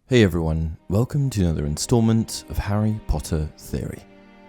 Hey everyone, welcome to another installment of Harry Potter Theory.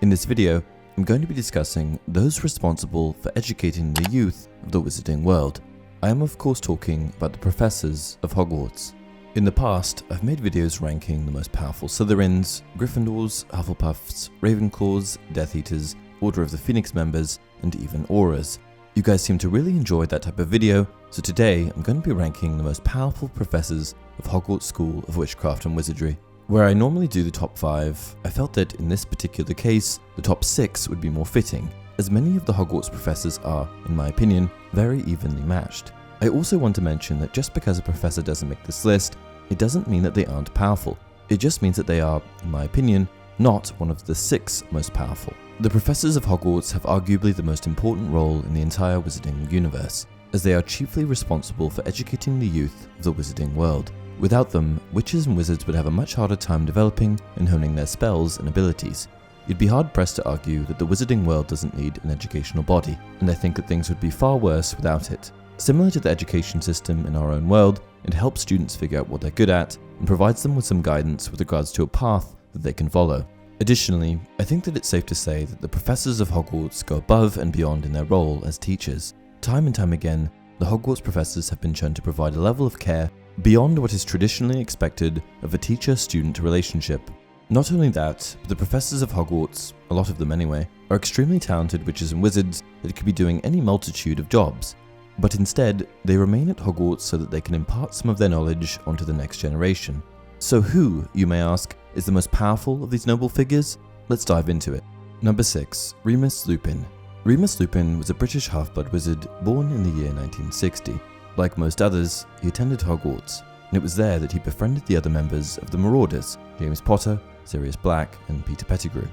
In this video, I'm going to be discussing those responsible for educating the youth of the wizarding world. I am of course talking about the professors of Hogwarts. In the past, I've made videos ranking the most powerful Slytherins, Gryffindors, Hufflepuffs, Ravenclaws, Death Eaters, Order of the Phoenix members, and even Aurors. You guys seem to really enjoy that type of video, so today I'm going to be ranking the most powerful professors of Hogwarts School of Witchcraft and Wizardry. Where I normally do the top 5, I felt that in this particular case, the top 6 would be more fitting, as many of the Hogwarts professors are, in my opinion, very evenly matched. I also want to mention that just because a professor doesn't make this list, it doesn't mean that they aren't powerful. It just means that they are, in my opinion, not one of the 6 most powerful. The professors of Hogwarts have arguably the most important role in the entire wizarding universe, as they are chiefly responsible for educating the youth of the wizarding world. Without them, witches and wizards would have a much harder time developing and honing their spells and abilities. You'd be hard-pressed to argue that the wizarding world doesn't need an educational body, and I think that things would be far worse without it. Similar to the education system in our own world, it helps students figure out what they're good at and provides them with some guidance with regards to a path that they can follow. Additionally, I think that it's safe to say that the professors of Hogwarts go above and beyond in their role as teachers. Time and time again, the Hogwarts professors have been shown to provide a level of care beyond what is traditionally expected of a teacher-student relationship. Not only that, but the professors of Hogwarts, a lot of them anyway, are extremely talented witches and wizards that could be doing any multitude of jobs. But instead, they remain at Hogwarts so that they can impart some of their knowledge onto the next generation. So who, you may ask, is the most powerful of these noble figures? Let's dive into it. Number 6. Remus Lupin. Remus Lupin was a British half-blood wizard born in the year 1960. Like most others, he attended Hogwarts, and it was there that he befriended the other members of the Marauders, James Potter, Sirius Black, and Peter Pettigrew.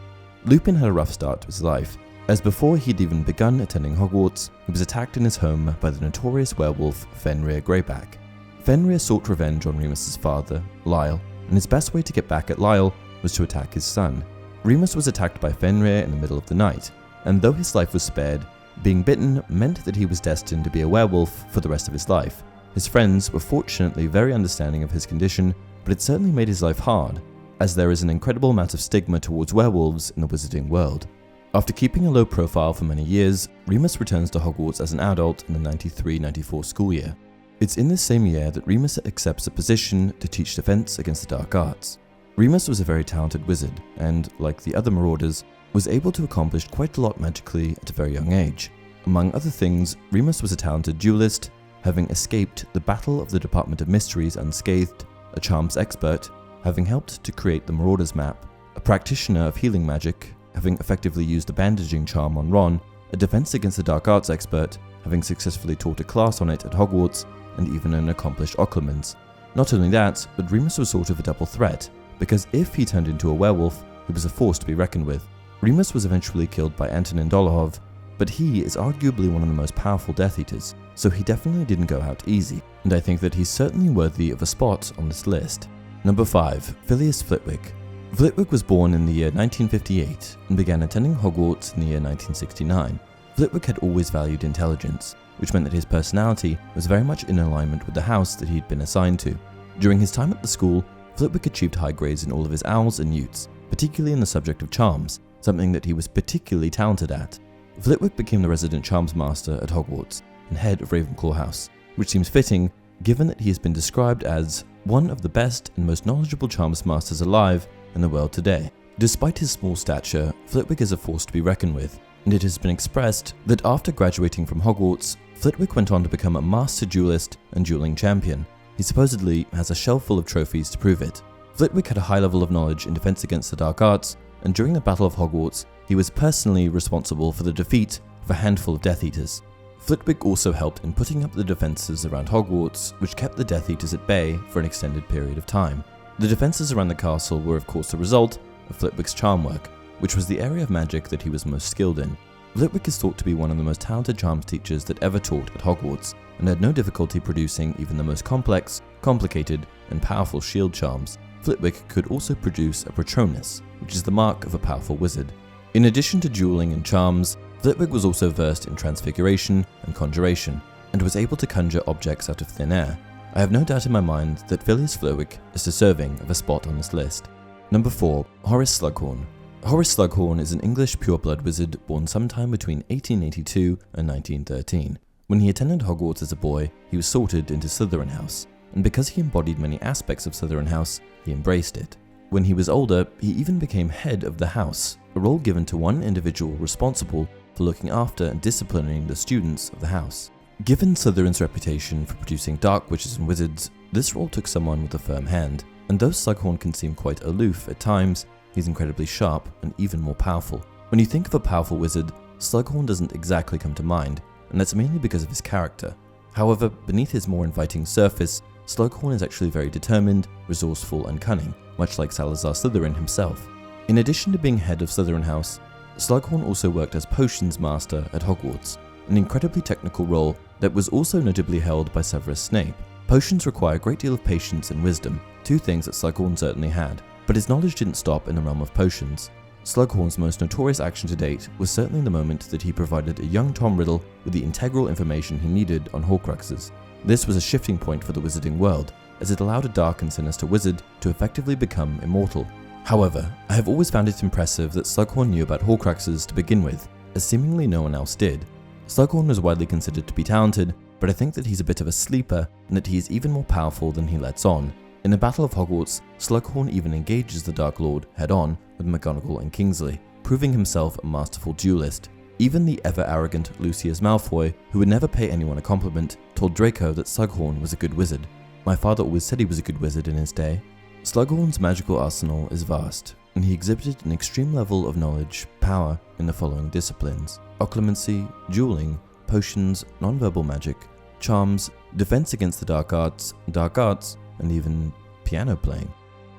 Lupin had a rough start to his life, as before he'd even begun attending Hogwarts, he was attacked in his home by the notorious werewolf Fenrir Greyback. Fenrir sought revenge on Remus's father, Lyle, and his best way to get back at Lyle was to attack his son. Remus was attacked by Fenrir in the middle of the night, and though his life was spared, being bitten meant that he was destined to be a werewolf for the rest of his life. His friends were fortunately very understanding of his condition, but it certainly made his life hard, as there is an incredible amount of stigma towards werewolves in the wizarding world. After keeping a low profile for many years, Remus returns to Hogwarts as an adult in the 93-94 school year. It's in this same year that Remus accepts a position to teach defense against the dark arts. Remus was a very talented wizard and, like the other Marauders, was able to accomplish quite a lot magically at a very young age. Among other things, Remus was a talented duelist, having escaped the Battle of the Department of Mysteries unscathed, a charms expert, having helped to create the Marauders map, a practitioner of healing magic, having effectively used the bandaging charm on Ron, a defense against the dark arts expert, having successfully taught a class on it at Hogwarts, and even an accomplished occlumens. Not only that, but Remus was sort of a double threat, because if he turned into a werewolf, he was a force to be reckoned with. Remus was eventually killed by Antonin Dolohov, but he is arguably one of the most powerful Death Eaters, so he definitely didn't go out easy, and I think that he's certainly worthy of a spot on this list. Number 5. Filius Flitwick. Flitwick was born in the year 1958 and began attending Hogwarts in the year 1969. Flitwick had always valued intelligence, which meant that his personality was very much in alignment with the house that he'd been assigned to. During his time at the school, Flitwick achieved high grades in all of his owls and newts, particularly in the subject of charms, something that he was particularly talented at. Flitwick became the resident charms master at Hogwarts and head of Ravenclaw House, which seems fitting given that he has been described as one of the best and most knowledgeable charms masters alive in the world today. Despite his small stature, Flitwick is a force to be reckoned with, and it has been expressed that after graduating from Hogwarts, Flitwick went on to become a master duelist and dueling champion. He supposedly has a shelf full of trophies to prove it. Flitwick had a high level of knowledge in defense against the dark arts, and during the Battle of Hogwarts, he was personally responsible for the defeat of a handful of Death Eaters. Flitwick also helped in putting up the defenses around Hogwarts, which kept the Death Eaters at bay for an extended period of time. The defenses around the castle were of course the result of Flitwick's charm work, which was the area of magic that he was most skilled in. Flitwick is thought to be one of the most talented charms teachers that ever taught at Hogwarts, and had no difficulty producing even the most complex, complicated, and powerful shield charms. Flitwick could also produce a Patronus, which is the mark of a powerful wizard. In addition to dueling and charms, Flitwick was also versed in transfiguration and conjuration, and was able to conjure objects out of thin air, I have no doubt in my mind that Filius Flitwick is deserving of a spot on this list. Number 4. Horace Slughorn. Horace Slughorn is an English pure-blood wizard born sometime between 1882 and 1913. When he attended Hogwarts as a boy, he was sorted into Slytherin House, and because he embodied many aspects of Slytherin House, he embraced it. When he was older, he even became head of the house, a role given to one individual responsible for looking after and disciplining the students of the house. Given Slytherin's reputation for producing dark witches and wizards, this role took someone with a firm hand, and though Slughorn can seem quite aloof at times, he's incredibly sharp and even more powerful. When you think of a powerful wizard, Slughorn doesn't exactly come to mind, and that's mainly because of his character. However, beneath his more inviting surface, Slughorn is actually very determined, resourceful, and cunning, much like Salazar Slytherin himself. In addition to being head of Slytherin House, Slughorn also worked as potions master at Hogwarts, an incredibly technical role that was also notably held by Severus Snape. Potions require a great deal of patience and wisdom, two things that Slughorn certainly had, but his knowledge didn't stop in the realm of potions. Slughorn's most notorious action to date was certainly the moment that he provided a young Tom Riddle with the integral information he needed on Horcruxes. This was a shifting point for the wizarding world, as it allowed a dark and sinister wizard to effectively become immortal. However, I have always found it impressive that Slughorn knew about Horcruxes to begin with, as seemingly no one else did. Slughorn was widely considered to be talented, but I think that he's a bit of a sleeper and that he is even more powerful than he lets on. In the Battle of Hogwarts, Slughorn even engages the Dark Lord head-on with McGonagall and Kingsley, proving himself a masterful duelist. Even the ever-arrogant Lucius Malfoy, who would never pay anyone a compliment, told Draco that Slughorn was a good wizard. My father always said he was a good wizard in his day. Slughorn's magical arsenal is vast, and he exhibited an extreme level of knowledge, power in the following disciplines: occlumency, dueling, potions, non-verbal magic, charms, defense against the dark arts, and even piano playing.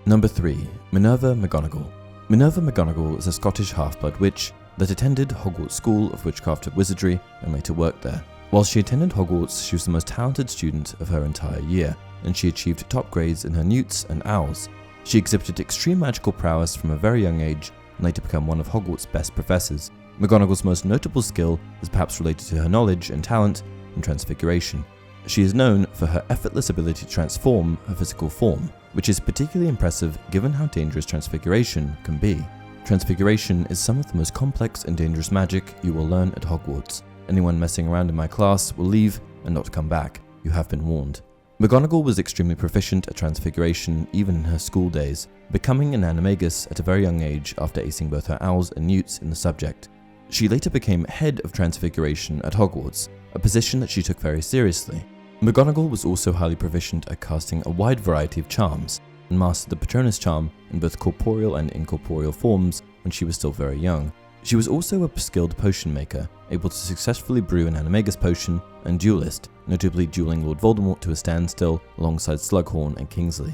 Number 3. Minerva McGonagall. Minerva McGonagall is a Scottish half-blood witch that attended Hogwarts School of Witchcraft and Wizardry and later worked there. While she attended Hogwarts, she was the most talented student of her entire year, and she achieved top grades in her newts and owls. She exhibited extreme magical prowess from a very young age and later became one of Hogwarts' best professors. McGonagall's most notable skill is perhaps related to her knowledge and talent in transfiguration. She is known for her effortless ability to transform her physical form, which is particularly impressive given how dangerous transfiguration can be. Transfiguration is some of the most complex and dangerous magic you will learn at Hogwarts. Anyone messing around in my class will leave and not come back. You have been warned. McGonagall was extremely proficient at transfiguration even in her school days, becoming an animagus at a very young age after acing both her owls and newts in the subject. She later became head of transfiguration at Hogwarts, a position that she took very seriously. McGonagall was also highly proficient at casting a wide variety of charms, and mastered the Patronus charm in both corporeal and incorporeal forms when she was still very young. She was also a skilled potion maker, able to successfully brew an animagus potion, and duelist, notably dueling Lord Voldemort to a standstill alongside Slughorn and Kingsley.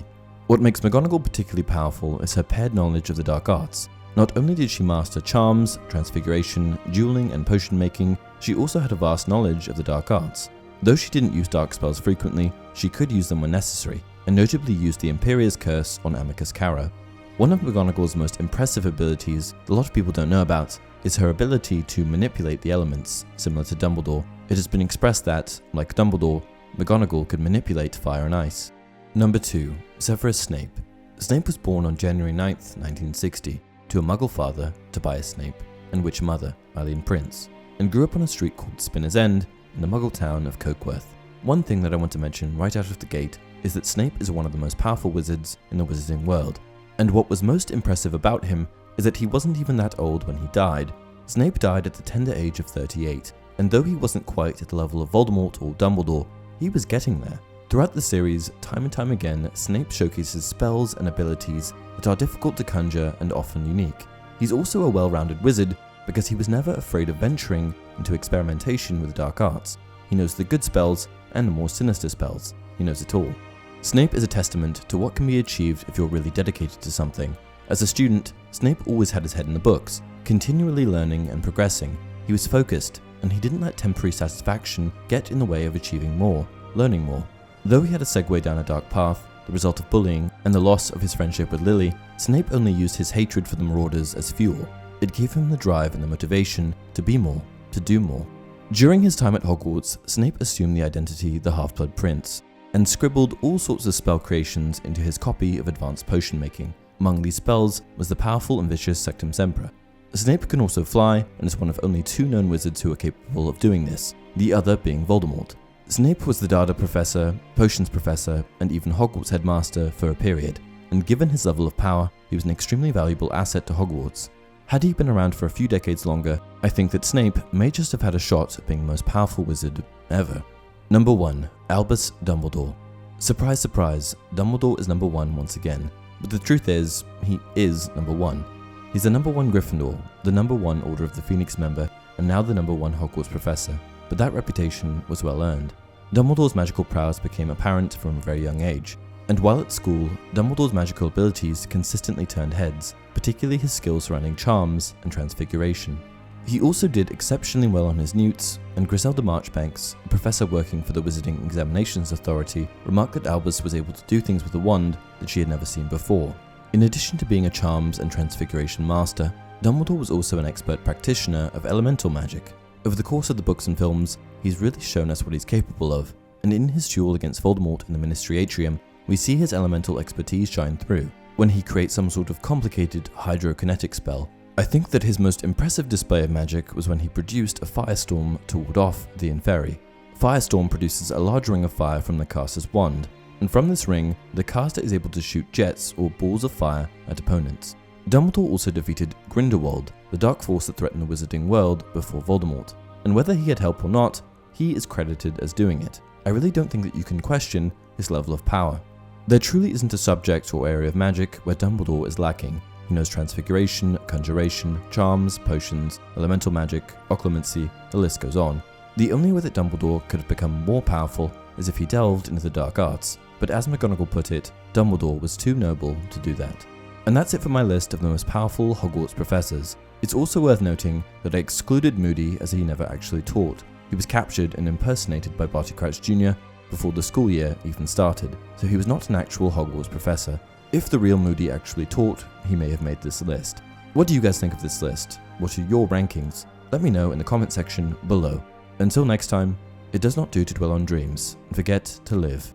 What makes McGonagall particularly powerful is her paired knowledge of the dark arts. Not only did she master charms, transfiguration, dueling, and potion making, she also had a vast knowledge of the dark arts. Though she didn't use dark spells frequently, she could use them when necessary, and notably used the Imperia's Curse on Amicus Caro. One of McGonagall's most impressive abilities that a lot of people don't know about is her ability to manipulate the elements, similar to Dumbledore. It has been expressed that, like Dumbledore, McGonagall could manipulate fire and ice. Number 2. Severus Snape. Snape was born on January 9th, 1960, to a Muggle father, Tobias Snape, and witch mother, Eileen Prince, and grew up on a street called Spinner's End in the Muggle town of Cokeworth. One thing that I want to mention right out of the gate is that Snape is one of the most powerful wizards in the wizarding world, and what was most impressive about him is that he wasn't even that old when he died. Snape died at the tender age of 38, and though he wasn't quite at the level of Voldemort or Dumbledore, he was getting there. Throughout the series, time and time again, Snape showcases spells and abilities that are difficult to conjure and often unique. He's also a well-rounded wizard because he was never afraid of venturing into experimentation with the dark arts. He knows the good spells and the more sinister spells. He knows it all. Snape is a testament to what can be achieved if you're really dedicated to something. As a student, Snape always had his head in the books, continually learning and progressing. He was focused, and he didn't let temporary satisfaction get in the way of achieving more, learning more. Though he had a segue down a dark path, the result of bullying, and the loss of his friendship with Lily, Snape only used his hatred for the Marauders as fuel. It gave him the drive and the motivation to be more, to do more. During his time at Hogwarts, Snape assumed the identity the Half-Blood Prince. and scribbled all sorts of spell creations into his copy of Advanced Potion Making. Among these spells was the powerful and vicious Sectum Sempra. Snape can also fly, and is one of only 2 known wizards who are capable of doing this, the other being Voldemort. Snape was the Dada Professor, Potions Professor, and even Hogwarts Headmaster for a period, and given his level of power, he was an extremely valuable asset to Hogwarts. Had he been around for a few decades longer, I think that Snape may just have had a shot at being the most powerful wizard ever. Number 1. Albus Dumbledore. Surprise, surprise, Dumbledore is number 1 once again, but the truth is, he is number 1. He's the number 1 Gryffindor, the number 1 Order of the Phoenix member, and now the number 1 Hogwarts professor, but that reputation was well earned. Dumbledore's magical prowess became apparent from a very young age, and while at school, Dumbledore's magical abilities consistently turned heads, particularly his skills surrounding charms and transfiguration. He also did exceptionally well on his newts, and Griselda Marchbanks, a professor working for the Wizarding Examinations Authority, remarked that Albus was able to do things with a wand that she had never seen before. In addition to being a charms and transfiguration master, Dumbledore was also an expert practitioner of elemental magic. Over the course of the books and films, he's really shown us what he's capable of, and in his duel against Voldemort in the Ministry Atrium, we see his elemental expertise shine through, when he creates some sort of complicated hydrokinetic spell. I think that his most impressive display of magic was when he produced a firestorm to ward off the Inferi. Firestorm produces a large ring of fire from the caster's wand, and from this ring, the caster is able to shoot jets or balls of fire at opponents. Dumbledore also defeated Grindelwald, the dark force that threatened the wizarding world before Voldemort, and whether he had help or not, he is credited as doing it. I really don't think that you can question his level of power. There truly isn't a subject or area of magic where Dumbledore is lacking. He knows transfiguration, conjuration, charms, potions, elemental magic, occlumency, the list goes on. The only way that Dumbledore could have become more powerful is if he delved into the dark arts, but as McGonagall put it, Dumbledore was too noble to do that. And that's it for my list of the most powerful Hogwarts professors. It's also worth noting that I excluded Moody as he never actually taught. He was captured and impersonated by Barty Crouch Jr. before the school year even started, so he was not an actual Hogwarts professor. If the real Moody actually taught, he may have made this list. What do you guys think of this list? What are your rankings? Let me know in the comment section below. Until next time, it does not do to dwell on dreams, and forget to live.